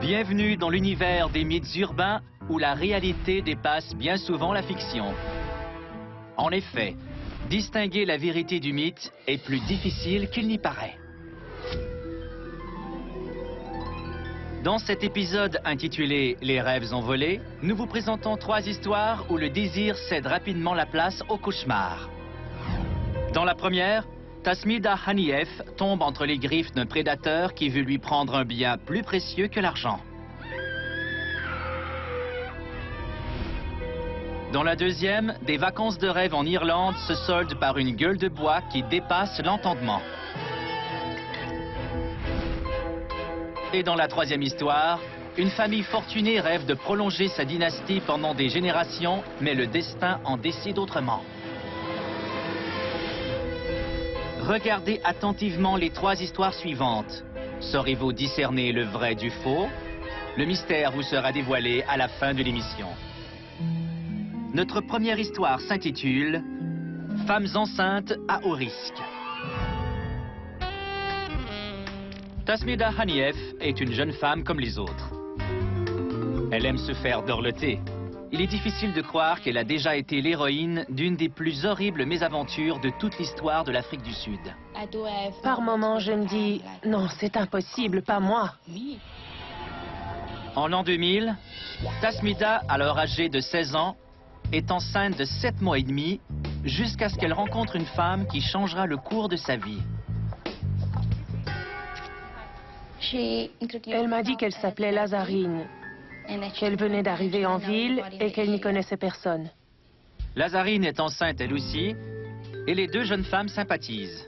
Bienvenue dans l'univers des mythes urbains où la réalité dépasse bien souvent la fiction. En effet, distinguer la vérité du mythe est plus difficile qu'il n'y paraît. Dans cet épisode intitulé « Les rêves envolés », nous vous présentons 3 histoires où le désir cède rapidement la place au cauchemar. Dans la première, Tasmida Haniyef tombe entre les griffes d'un prédateur qui veut lui prendre un bien plus précieux que l'argent. Dans la deuxième, des vacances de rêve en Irlande se soldent par une gueule de bois qui dépasse l'entendement. Et dans la troisième histoire, une famille fortunée rêve de prolonger sa dynastie pendant des générations, mais le destin en décide autrement. Regardez attentivement les 3 histoires suivantes. Saurez-vous discerner le vrai du faux? Le mystère vous sera dévoilé à la fin de l'émission. Notre première histoire s'intitule « Femmes enceintes à haut risque ». Tasmida Haniyef est une jeune femme comme les autres. Elle aime se faire dorloter. Il est difficile de croire qu'elle a déjà été l'héroïne d'une des plus horribles mésaventures de toute l'histoire de l'Afrique du Sud. Par moments, je me dis, non, c'est impossible, pas moi. En l'an 2000, Tasmida, alors âgée de 16 ans, est enceinte de 7 mois et demi jusqu'à ce qu'elle rencontre une femme qui changera le cours de sa vie. Elle m'a dit qu'elle s'appelait Lazarine, qu'elle venait d'arriver en ville et qu'elle n'y connaissait personne. Lazarine est enceinte elle aussi, et les 2 jeunes femmes sympathisent.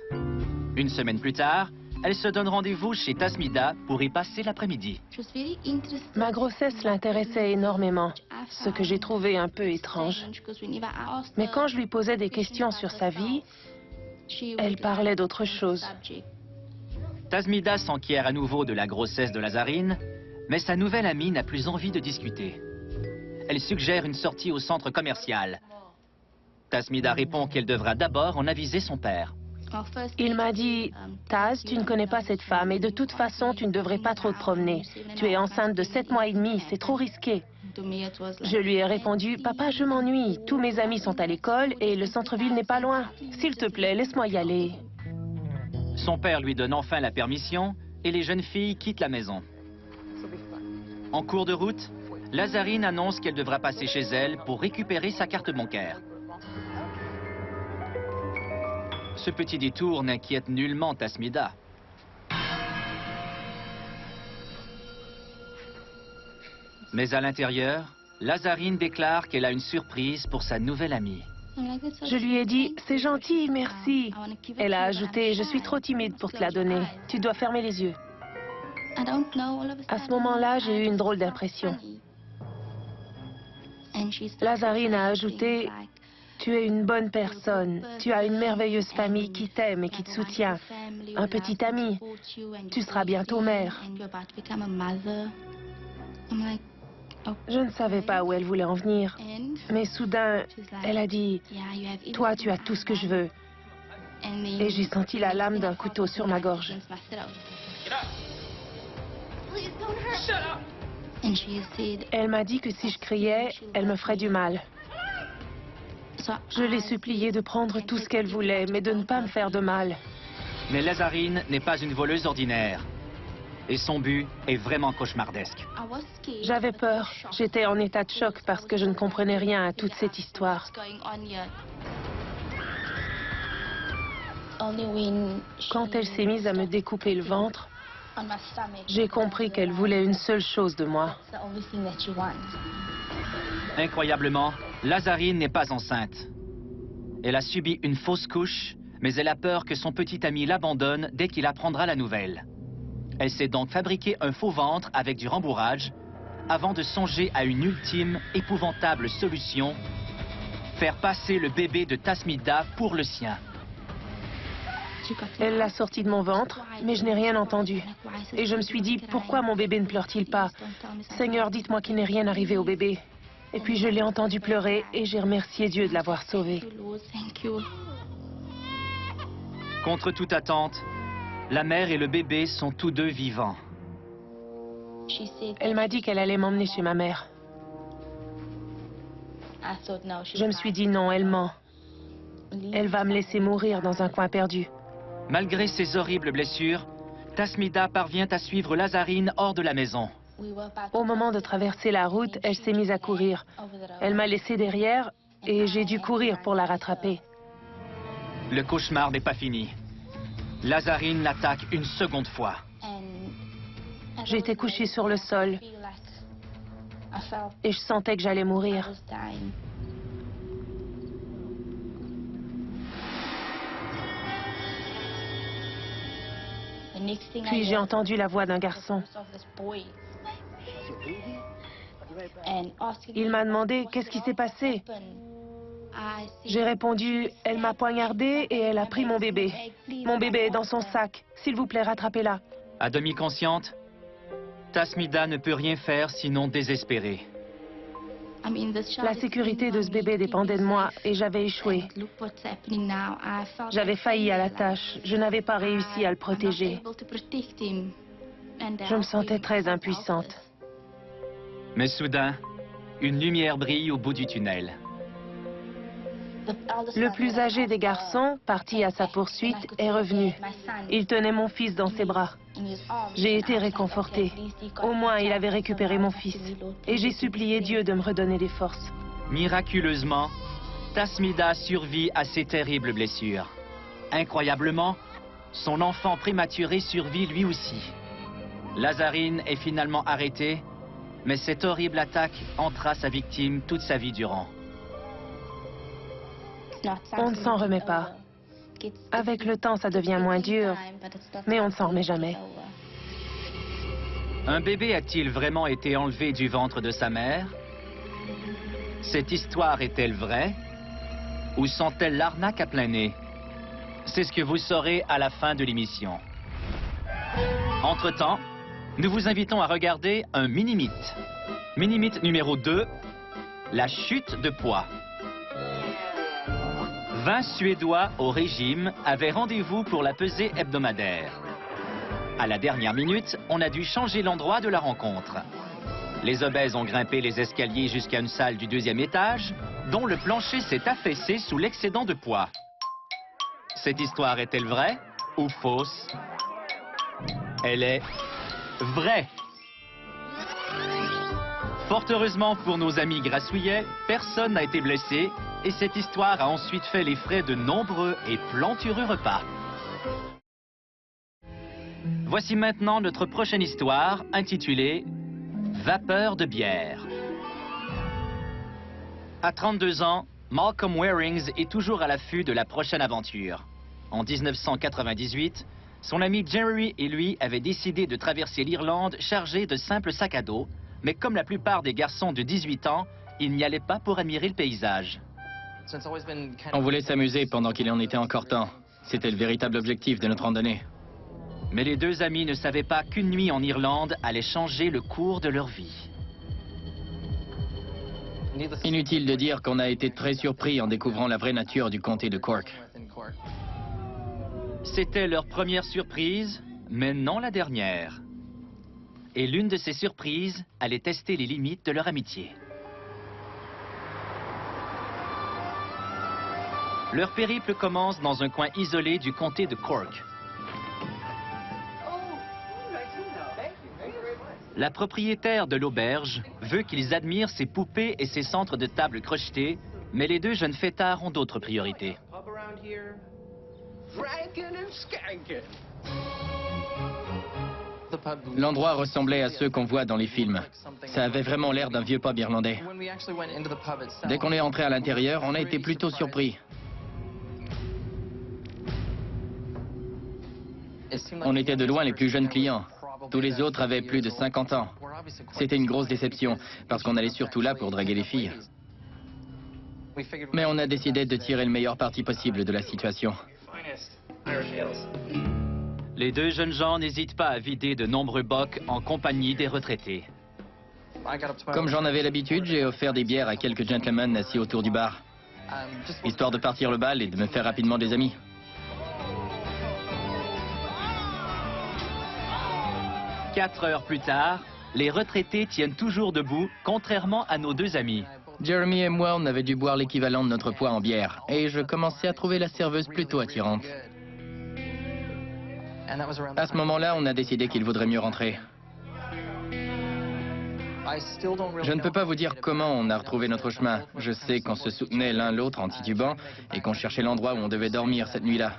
Une semaine plus tard, elles se donnent rendez-vous chez Tasmida pour y passer l'après-midi. Ma grossesse l'intéressait énormément, ce que j'ai trouvé un peu étrange. Mais quand je lui posais des questions sur sa vie, elle parlait d'autre chose. Tasmida s'enquiert à nouveau de la grossesse de Lazarine, mais sa nouvelle amie n'a plus envie de discuter. Elle suggère une sortie au centre commercial. Tasmida répond qu'elle devra d'abord en aviser son père. Il m'a dit, Taz, tu ne connais pas cette femme et de toute façon, tu ne devrais pas trop te promener. Tu es enceinte de 7 mois et demi, c'est trop risqué. Je lui ai répondu, papa, je m'ennuie. Tous mes amis sont à l'école et le centre-ville n'est pas loin. S'il te plaît, laisse-moi y aller. Son père lui donne enfin la permission et les jeunes filles quittent la maison. En cours de route, Lazarine annonce qu'elle devra passer chez elle pour récupérer sa carte bancaire. Ce petit détour n'inquiète nullement Tasmida. Mais à l'intérieur, Lazarine déclare qu'elle a une surprise pour sa nouvelle amie. Je lui ai dit, c'est gentil, merci. Elle a ajouté, je suis trop timide pour te la donner. Tu dois fermer les yeux. À ce moment-là, j'ai eu une drôle d'impression. Lazarine a ajouté, tu es une bonne personne. Tu as une merveilleuse famille qui t'aime et qui te soutient. Un petit ami. Tu seras bientôt mère. Je ne savais pas où elle voulait en venir. Mais soudain, elle a dit, toi, tu as tout ce que je veux. Et j'ai senti la lame d'un couteau sur ma gorge. Elle m'a dit que si je criais, elle me ferait du mal. Je l'ai suppliée de prendre tout ce qu'elle voulait, mais de ne pas me faire de mal. Mais Lazarine n'est pas une voleuse ordinaire. Et son but est vraiment cauchemardesque. J'avais peur. J'étais en état de choc parce que je ne comprenais rien à toute cette histoire. Quand elle s'est mise à me découper le ventre, j'ai compris qu'elle voulait une seule chose de moi. Incroyablement, Lazarine n'est pas enceinte. Elle a subi une fausse couche, mais elle a peur que son petit ami l'abandonne dès qu'il apprendra la nouvelle. Elle s'est donc fabriqué un faux ventre avec du rembourrage, avant de songer à une ultime, épouvantable solution, faire passer le bébé de Tasmida pour le sien. Elle l'a sorti de mon ventre, mais je n'ai rien entendu. Et je me suis dit, pourquoi mon bébé ne pleure-t-il pas? Seigneur, dites-moi qu'il n'est rien arrivé au bébé. Et puis je l'ai entendu pleurer et j'ai remercié Dieu de l'avoir sauvé. Contre toute attente, la mère et le bébé sont tous 2 vivants. Elle m'a dit qu'elle allait m'emmener chez ma mère. Je me suis dit non, elle ment. Elle va me laisser mourir dans un coin perdu. Malgré ses horribles blessures, Tasmida parvient à suivre Lazarine hors de la maison. Au moment de traverser la route, elle s'est mise à courir. Elle m'a laissé derrière et j'ai dû courir pour la rattraper. Le cauchemar n'est pas fini. Lazarine l'attaque une seconde fois. J'étais couchée sur le sol et je sentais que j'allais mourir. Puis j'ai entendu la voix d'un garçon. Il m'a demandé qu'est-ce qui s'est passé. J'ai répondu, elle m'a poignardé et elle a pris mon bébé. Mon bébé est dans son sac. S'il vous plaît, rattrapez-la. À demi consciente, Tasmida ne peut rien faire sinon désespérer. La sécurité de ce bébé dépendait de moi et j'avais échoué. J'avais failli à la tâche. Je n'avais pas réussi à le protéger. Je me sentais très impuissante. Mais soudain, une lumière brille au bout du tunnel. Le plus âgé des garçons, parti à sa poursuite, est revenu. Il tenait mon fils dans ses bras. J'ai été réconfortée. Au moins, il avait récupéré mon fils. Et j'ai supplié Dieu de me redonner des forces. Miraculeusement, Tasmida survit à ces terribles blessures. Incroyablement, son enfant prématuré survit lui aussi. Lazarine est finalement arrêtée, mais cette horrible attaque hantera sa victime toute sa vie durant. On ne s'en remet pas. Avec le temps, ça devient moins dur, mais on ne s'en remet jamais. Un bébé a-t-il vraiment été enlevé du ventre de sa mère? Cette histoire est-elle vraie? Ou sont-elles l'arnaque à plein nez? C'est ce que vous saurez à la fin de l'émission. Entre-temps, nous vous invitons à regarder un mini-mythe. Mini-mythe numéro 2, la chute de poids. 20 Suédois au régime avaient rendez-vous pour la pesée hebdomadaire. À la dernière minute, on a dû changer l'endroit de la rencontre. Les obèses ont grimpé les escaliers jusqu'à une salle du 2e étage, dont le plancher s'est affaissé sous l'excédent de poids. Cette histoire est-elle vraie ou fausse? Elle est vraie. Fort heureusement pour nos amis grassouillets, personne n'a été blessé et cette histoire a ensuite fait les frais de nombreux et plantureux repas. Voici maintenant notre prochaine histoire intitulée « Vapeur de bière ». À 32 ans, Malcolm Warings est toujours à l'affût de la prochaine aventure. En 1998, son ami Jerry et lui avaient décidé de traverser l'Irlande chargés de simples sacs à dos, mais comme la plupart des garçons de 18 ans, ils n'y allaient pas pour admirer le paysage. On voulait s'amuser pendant qu'il en était encore temps. C'était le véritable objectif de notre randonnée. Mais les deux amis ne savaient pas qu'une nuit en Irlande allait changer le cours de leur vie. Inutile de dire qu'on a été très surpris en découvrant la vraie nature du comté de Cork. C'était leur première surprise, mais non la dernière. Et l'une de ces surprises allait tester les limites de leur amitié. Leur périple commence dans un coin isolé du comté de Cork. La propriétaire de l'auberge veut qu'ils admirent ses poupées et ses centres de table crochetés, mais les deux jeunes fêtards ont d'autres priorités. L'endroit ressemblait à ceux qu'on voit dans les films. Ça avait vraiment l'air d'un vieux pub irlandais. Dès qu'on est entré à l'intérieur, on a été plutôt surpris. On était de loin les plus jeunes clients. Tous les autres avaient plus de 50 ans. C'était une grosse déception, parce qu'on allait surtout là pour draguer les filles. Mais on a décidé de tirer le meilleur parti possible de la situation. Les deux jeunes gens n'hésitent pas à vider de nombreux bocs en compagnie des retraités. Comme j'en avais l'habitude, j'ai offert des bières à quelques gentlemen assis autour du bar, histoire de partir le bal et de me faire rapidement des amis. 4 heures plus tard, les retraités tiennent toujours debout, contrairement à nos deux amis. Jeremy et moi, on avait dû boire l'équivalent de notre poids en bière, et je commençais à trouver la serveuse plutôt attirante. À ce moment-là, on a décidé qu'il vaudrait mieux rentrer. Je ne peux pas vous dire comment on a retrouvé notre chemin. Je sais qu'on se soutenait l'un l'autre en titubant et qu'on cherchait l'endroit où on devait dormir cette nuit-là.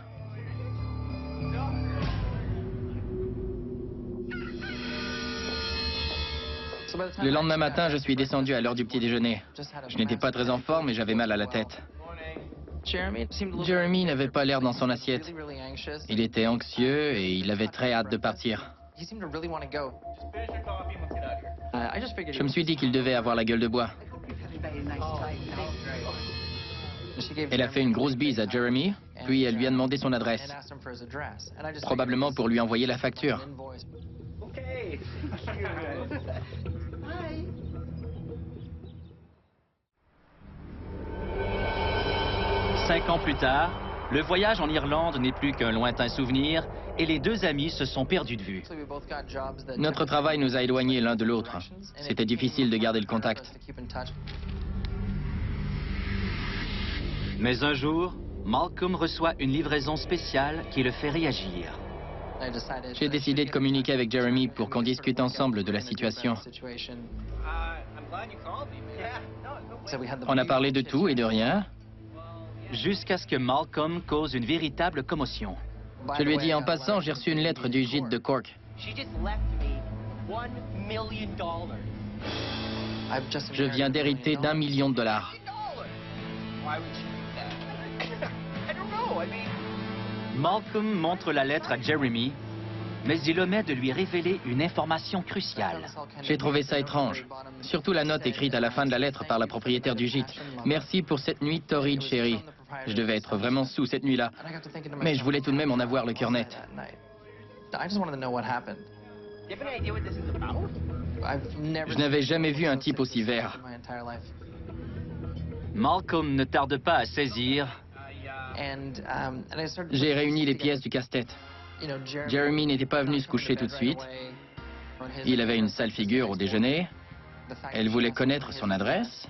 Le lendemain matin, je suis descendu à l'heure du petit déjeuner. Je n'étais pas très en forme et j'avais mal à la tête. Jeremy n'avait pas l'air dans son assiette. Il était anxieux et il avait très hâte de partir. Je me suis dit qu'il devait avoir la gueule de bois. Elle a fait une grosse bise à Jeremy, puis elle lui a demandé son adresse. Probablement pour lui envoyer la facture. 5 ans plus tard, le voyage en Irlande n'est plus qu'un lointain souvenir et les deux amis se sont perdus de vue. Notre travail nous a éloignés l'un de l'autre. C'était difficile de garder le contact. Mais un jour, Malcolm reçoit une livraison spéciale qui le fait réagir. J'ai décidé de communiquer avec Jeremy pour qu'on discute ensemble de la situation. On a parlé de tout et de rien. Jusqu'à ce que Malcolm cause une véritable commotion. Je lui ai dit en passant, j'ai reçu une lettre du gîte de Cork. Je viens d'hériter d'1 million de dollars. Malcolm montre la lettre à Jeremy, mais il omet de lui révéler une information cruciale. J'ai trouvé ça étrange. Surtout la note écrite à la fin de la lettre par la propriétaire du gîte. Merci pour cette nuit torride, chérie. Je devais être vraiment sous cette nuit-là. Mais je voulais tout de même en avoir le cœur net. Je n'avais jamais vu un type aussi vert. Malcolm ne tarde pas à saisir. J'ai réuni les pièces du casse-tête. Jeremy n'était pas venu se coucher tout de suite. Il avait une sale figure au déjeuner. Elle voulait connaître son adresse.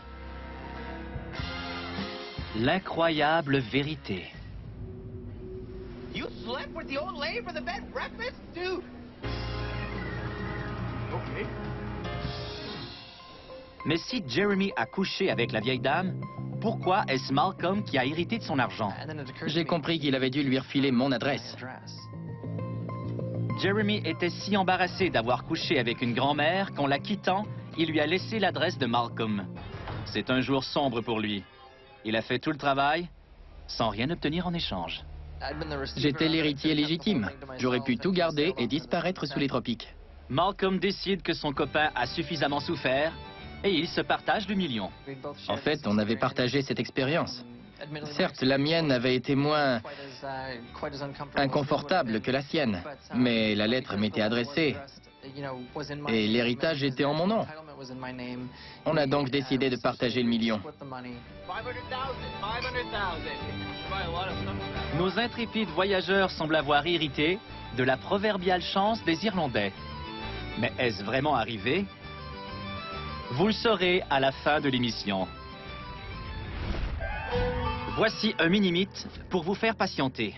L'incroyable vérité. Mais si Jeremy a couché avec la vieille dame, pourquoi est-ce Malcolm qui a hérité de son argent? J'ai compris qu'il avait dû lui refiler mon adresse. Jeremy était si embarrassé d'avoir couché avec une grand-mère qu'en la quittant, il lui a laissé l'adresse de Malcolm. C'est un jour sombre pour lui. Il a fait tout le travail sans rien obtenir en échange. J'étais l'héritier légitime. J'aurais pu tout garder et disparaître sous les tropiques. Malcolm décide que son copain a suffisamment souffert et ils se partagent le million. En fait, on avait partagé cette expérience. Certes, la mienne avait été moins inconfortable que la sienne, mais la lettre m'était adressée et l'héritage était en mon nom. On a donc décidé de partager le million. Nos intrépides voyageurs semblent avoir hérité de la proverbiale chance des Irlandais. Mais est-ce vraiment arrivé? Vous le saurez à la fin de l'émission. Voici un mini-mythe pour vous faire patienter.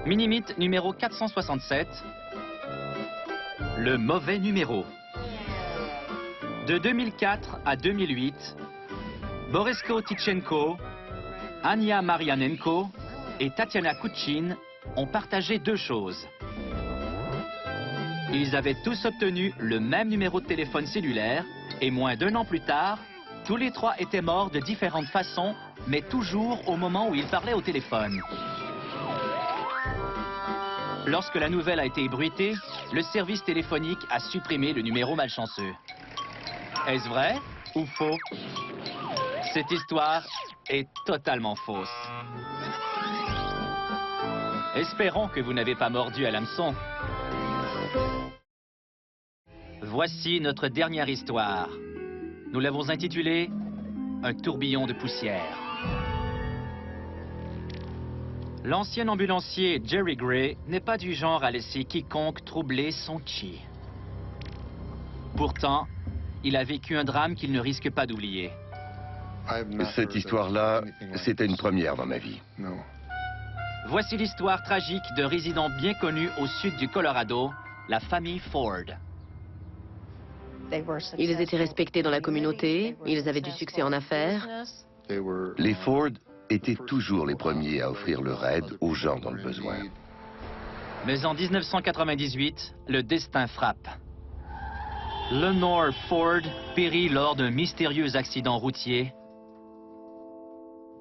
Mini-mythe numéro 467. Le mauvais numéro. De 2004 à 2008, Boresko Tichenko, Ania Marianenko et Tatiana Kuchin ont partagé deux choses. Ils avaient tous obtenu le même numéro de téléphone cellulaire et moins d'1 an plus tard, tous les trois étaient morts de différentes façons, mais toujours au moment où ils parlaient au téléphone. Lorsque la nouvelle a été ébruitée, le service téléphonique a supprimé le numéro malchanceux. Est-ce vrai ou faux? Cette histoire est totalement fausse. Espérons que vous n'avez pas mordu à l'hameçon. Voici notre dernière histoire. Nous l'avons intitulée « Un tourbillon de poussière ». L'ancien ambulancier Jerry Gray n'est pas du genre à laisser quiconque troubler son chi. Pourtant, il a vécu un drame qu'il ne risque pas d'oublier. Cette histoire-là, c'était une première dans ma vie. Voici l'histoire tragique de résidents bien connus au sud du Colorado, la famille Ford. Ils étaient respectés dans la communauté, ils avaient du succès en affaires. Les Ford étaient toujours les premiers à offrir leur aide aux gens dans le besoin. Mais en 1998, le destin frappe. Lenore Ford périt lors d'un mystérieux accident routier.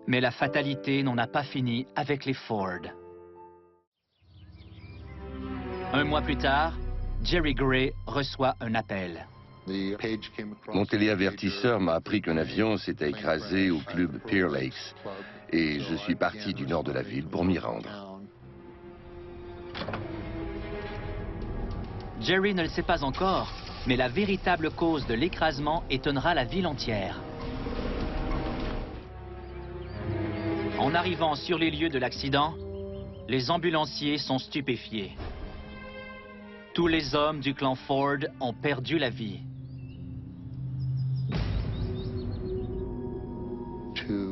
Mais la fatalité n'en a pas fini avec les Ford. Un mois plus tard, Jerry Gray reçoit un appel. Mon téléavertisseur m'a appris qu'un avion s'était écrasé au club Pear Lakes et je suis parti du nord de la ville pour m'y rendre. Jerry ne le sait pas encore, mais la véritable cause de l'écrasement étonnera la ville entière. En arrivant sur les lieux de l'accident, les ambulanciers sont stupéfiés. Tous les hommes du clan Ford ont perdu la vie.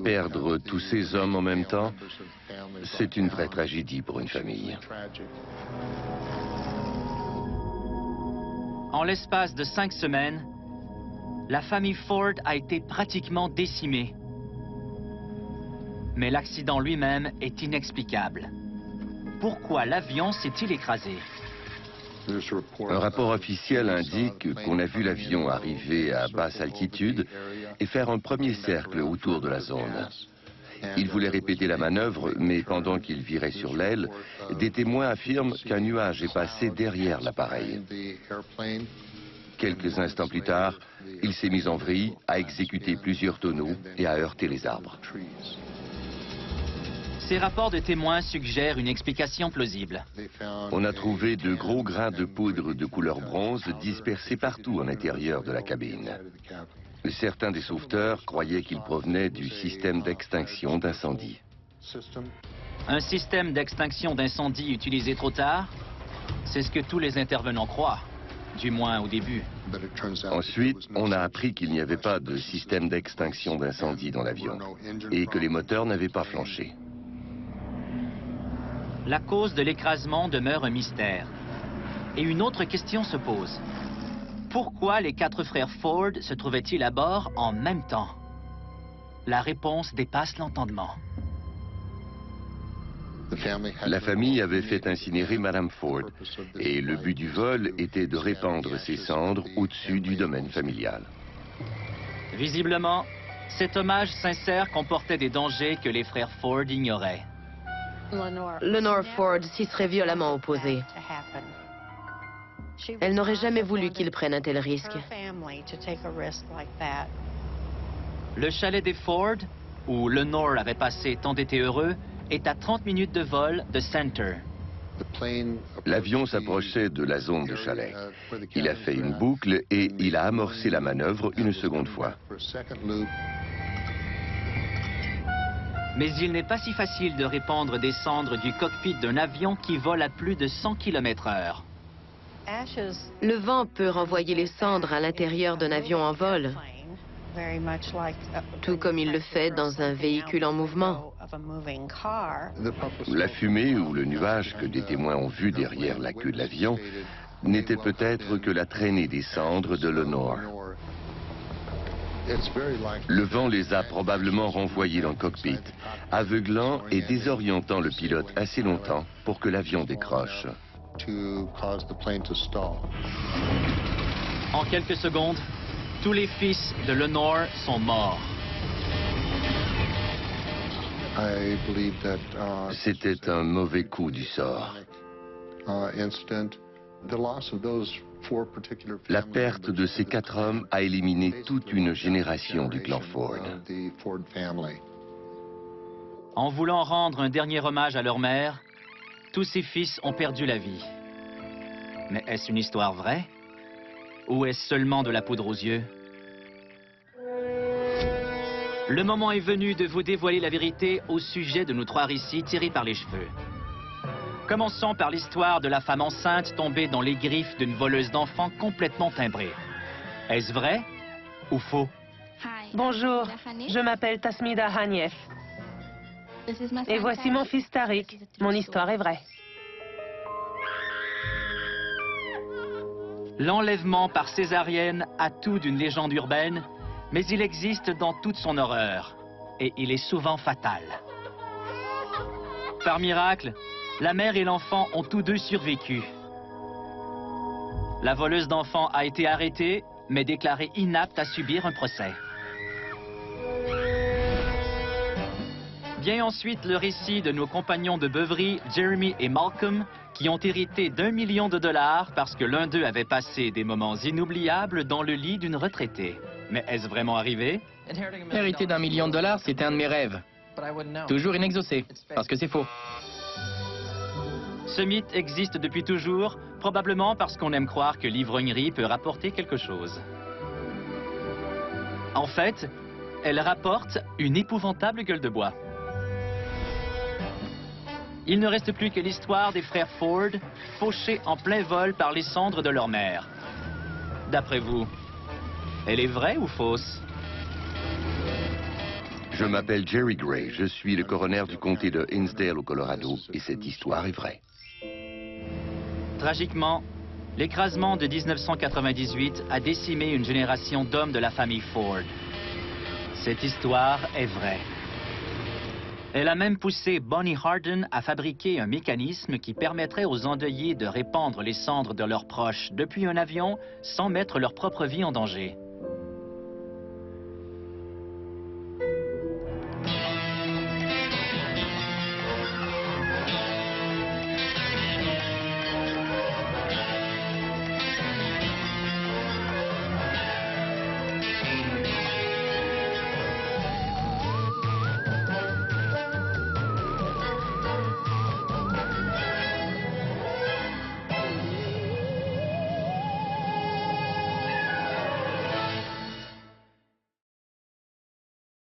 Perdre tous ces hommes en même temps, c'est une vraie tragédie pour une famille. En l'espace de 5 semaines, la famille Ford a été pratiquement décimée. Mais l'accident lui-même est inexplicable. Pourquoi l'avion s'est-il écrasé? Un rapport officiel indique qu'on a vu l'avion arriver à basse altitude et faire un premier cercle autour de la zone. Il voulait répéter la manœuvre, mais pendant qu'il virait sur l'aile, des témoins affirment qu'un nuage est passé derrière l'appareil. Quelques instants plus tard, il s'est mis en vrille, a exécuté plusieurs tonneaux et a heurté les arbres. Ces rapports de témoins suggèrent une explication plausible. On a trouvé de gros grains de poudre de couleur bronze dispersés partout à l'intérieur de la cabine. Certains des sauveteurs croyaient qu'ils provenaient du système d'extinction d'incendie. Un système d'extinction d'incendie utilisé trop tard? C'est ce que tous les intervenants croient, du moins au début. Ensuite, on a appris qu'il n'y avait pas de système d'extinction d'incendie dans l'avion et que les moteurs n'avaient pas flanché. La cause de l'écrasement demeure un mystère. Et une autre question se pose. Pourquoi les 4 frères Ford se trouvaient-ils à bord en même temps? La réponse dépasse l'entendement. La famille avait fait incinérer Madame Ford et le but du vol était de répandre ses cendres au-dessus du domaine familial. Visiblement, cet hommage sincère comportait des dangers que les frères Ford ignoraient. Lenore Ford s'y serait violemment opposée. Elle n'aurait jamais voulu qu'il prenne un tel risque. Le chalet des Ford, où Lenore avait passé tant d'étés heureux, est à 30 minutes de vol de Center. L'avion s'approchait de la zone de chalet. Il a fait une boucle et il a amorcé la manœuvre une seconde fois. Mais il n'est pas si facile de répandre des cendres du cockpit d'un avion qui vole à plus de 100 km/h. Le vent peut renvoyer les cendres à l'intérieur d'un avion en vol, tout comme il le fait dans un véhicule en mouvement. La fumée ou le nuage que des témoins ont vu derrière la queue de l'avion n'était peut-être que la traînée des cendres de Lenore. Le vent les a probablement renvoyés dans le cockpit, aveuglant et désorientant le pilote assez longtemps pour que l'avion décroche. En quelques secondes, tous les fils de Lenore sont morts. C'était un mauvais coup du sort. La perte de ces 4 hommes a éliminé toute une génération du clan Ford. En voulant rendre un dernier hommage à leur mère, tous ses fils ont perdu la vie. Mais est-ce une histoire vraie? Ou est-ce seulement de la poudre aux yeux? Le moment est venu de vous dévoiler la vérité au sujet de nos trois récits tirés par les cheveux. Commençons par l'histoire de la femme enceinte tombée dans les griffes d'une voleuse d'enfants complètement timbrée. Est-ce vrai ou faux? Bonjour, je m'appelle Tasmida Hanief. Et voici mon fils Tariq. Mon histoire est vraie. L'enlèvement par césarienne a tout d'une légende urbaine, mais il existe dans toute son horreur, et il est souvent fatal. Par miracle, la mère et l'enfant ont tous deux survécu. La voleuse d'enfants a été arrêtée, mais déclarée inapte à subir un procès. Vient ensuite le récit de nos compagnons de beuverie, Jeremy et Malcolm, qui ont hérité d'1 million de dollars parce que l'un d'eux avait passé des moments inoubliables dans le lit d'une retraitée. Mais est-ce vraiment arrivé? Hériter d'1 million de dollars, c'était un de mes rêves. Toujours inexaucé, parce que c'est faux. Ce mythe existe depuis toujours, probablement parce qu'on aime croire que l'ivrognerie peut rapporter quelque chose. En fait, elle rapporte une épouvantable gueule de bois. Il ne reste plus que l'histoire des frères Ford, fauchés en plein vol par les cendres de leur mère. D'après vous, elle est vraie ou fausse? Je m'appelle Jerry Gray, je suis le coroner du comté de Hinsdale au Colorado, et cette histoire est vraie. Tragiquement, l'écrasement de 1998 a décimé une génération d'hommes de la famille Ford. Cette histoire est vraie. Elle a même poussé Bonnie Harden à fabriquer un mécanisme qui permettrait aux endeuillés de répandre les cendres de leurs proches depuis un avion sans mettre leur propre vie en danger.